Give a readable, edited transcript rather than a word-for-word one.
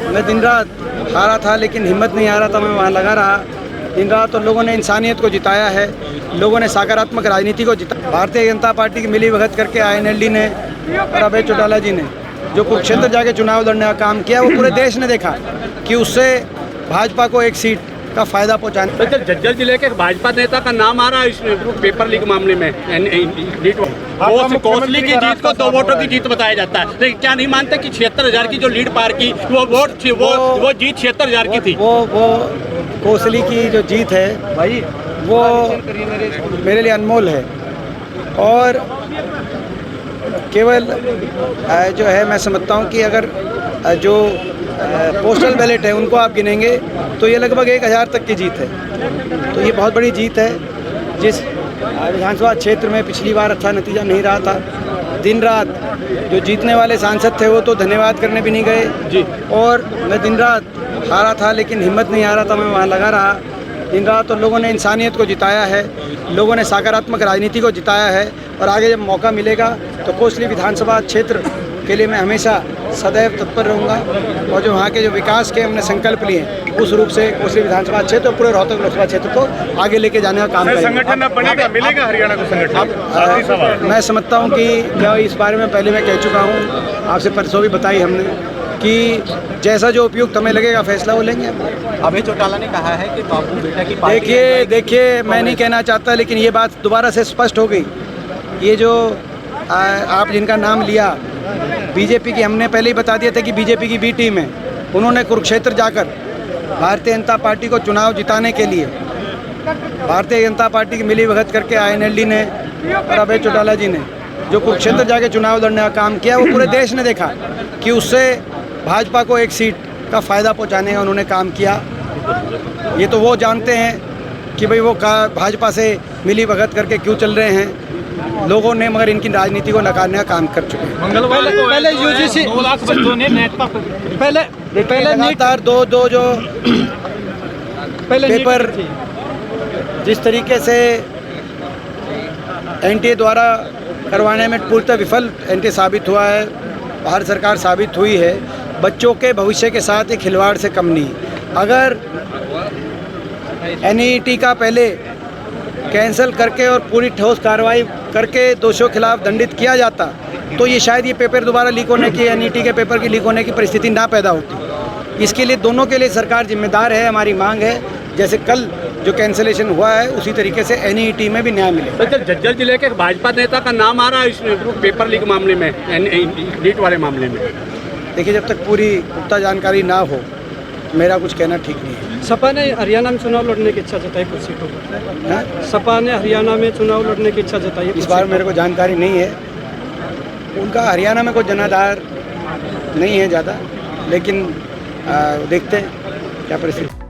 मैं दिन रात हारा था लेकिन हिम्मत नहीं आ रहा था, मैं वहाँ लगा रहा दिन रात। तो लोगों ने इंसानियत को जिताया है, लोगों ने सकारात्मक राजनीति को जिताया। भारतीय जनता पार्टी की मिली भगत करके INLD ने और अभय चौटाला जी ने जो कुरुक्षेत्र जाके चुनाव लड़ने का काम किया, वो पूरे देश ने देखा कि उससे भाजपा को एक सीट का फायदा पहुंचाने। तो झज्जर जिले के भाजपा नेता का नाम आ रहा है इस पेपर लीक मामले में। कोसली की जीत को 2 वोटों की जीत बताया जाता है, लेकिन क्या नहीं मानते कि 76,000 की जो लीड पार की वो वोट थी, वो जीत 76,000 की थी? वो कोसली की जो जीत है भाई, वो मेरे लिए अनमोल है। और केवल जो है, मैं समझता हूँ कि अगर जो पोस्टल बैलेट है उनको आप गिनेंगे तो ये लगभग 1000 तक की जीत है। तो ये बहुत बड़ी जीत है। जिस विधानसभा क्षेत्र में पिछली बार अच्छा नतीजा नहीं रहा था, दिन रात जो जीतने वाले सांसद थे वो तो धन्यवाद करने भी नहीं गए जी। और मैं दिन रात हारा था लेकिन हिम्मत नहीं आ रहा था, मैं वहाँ लगा रहा दिन रात। तो लोगों ने इंसानियत को जिताया है, लोगों ने सकारात्मक राजनीति को जिताया है। और आगे जब मौका मिलेगा तो कोसली विधानसभा क्षेत्र के लिए मैं हमेशा सदैव तत्पर रहूँगा। और जो वहाँ के जो विकास के हमने संकल्प लिए हैं, उस रूप से कोसली विधानसभा क्षेत्र और पूरे रोहतक लोकसभा क्षेत्र को आगे लेके जाने का काम करेंगे। संगठन अब बनेगा, मिलेगा हरियाणा को संगठन? मैं समझता हूँ कि क्या इस बारे में पहले मैं कह चुका हूँ, आपसे परसों भी बताई हमने कि जैसा जो उपयुक्त हमें लगेगा फैसला वो लेंगे। अभय चौटाला ने कहा है कि बाबू बेटा की पार्टी देखिए मैं नहीं कहना चाहता, लेकिन ये बात दोबारा से स्पष्ट हो गई। ये जो आप जिनका नाम लिया बीजेपी की, हमने पहले ही बता दिया था कि बीजेपी की बी टीम है। उन्होंने कुरुक्षेत्र जाकर भारतीय जनता पार्टी को चुनाव जिताने के लिए भारतीय जनता पार्टी की मिली भगत करके INLD ने और अभय चौटाला जी ने जो कुरुक्षेत्र जाके चुनाव लड़ने का काम किया, वो पूरे देश ने देखा कि उससे भाजपा को एक सीट का फ़ायदा पहुंचाने का उन्होंने काम किया। ये तो वो जानते हैं कि भाई वो भाजपा से मिली भगत करके क्यों चल रहे हैं लोगों ने, मगर इनकी राजनीति को नकारने का काम कर चुके हैं। पहले UGC 2 लाख बच्चों ने नेट का पहले लगातार दो जो पेपर जिस तरीके से NTA द्वारा करवाने में पूर्णतः विफल NTA साबित हुआ है, भारत सरकार साबित हुई है। बच्चों के भविष्य के साथ ये खिलवाड़ से कम नहीं। अगर NEET का पहले कैंसिल करके और पूरी ठोस कार्रवाई करके दोषियों के खिलाफ दंडित किया जाता तो ये शायद ये पेपर दोबारा लीक होने की, NEET के पेपर की लीक होने की परिस्थिति ना पैदा होती। इसके लिए दोनों के लिए सरकार जिम्मेदार है। हमारी मांग है जैसे कल जो कैंसिलेशन हुआ है उसी तरीके से NEET में भी न्याय मिले। तो झज्जर जिले के भाजपा नेता का नाम आ रहा है इस पेपर लीक मामले में, नीट वाले मामले में। देखिए, जब तक पूरी पुख्ता जानकारी ना हो मेरा कुछ कहना ठीक नहीं है। सपा ने हरियाणा में चुनाव लड़ने की इच्छा जताई कुछ सीटों पर। सपा ने हरियाणा में चुनाव लड़ने की इच्छा जताई। इस बार मेरे को जानकारी नहीं है। उनका हरियाणा में कोई जनाधार नहीं है ज़्यादा, लेकिन देखते हैं क्या परिस्थिति।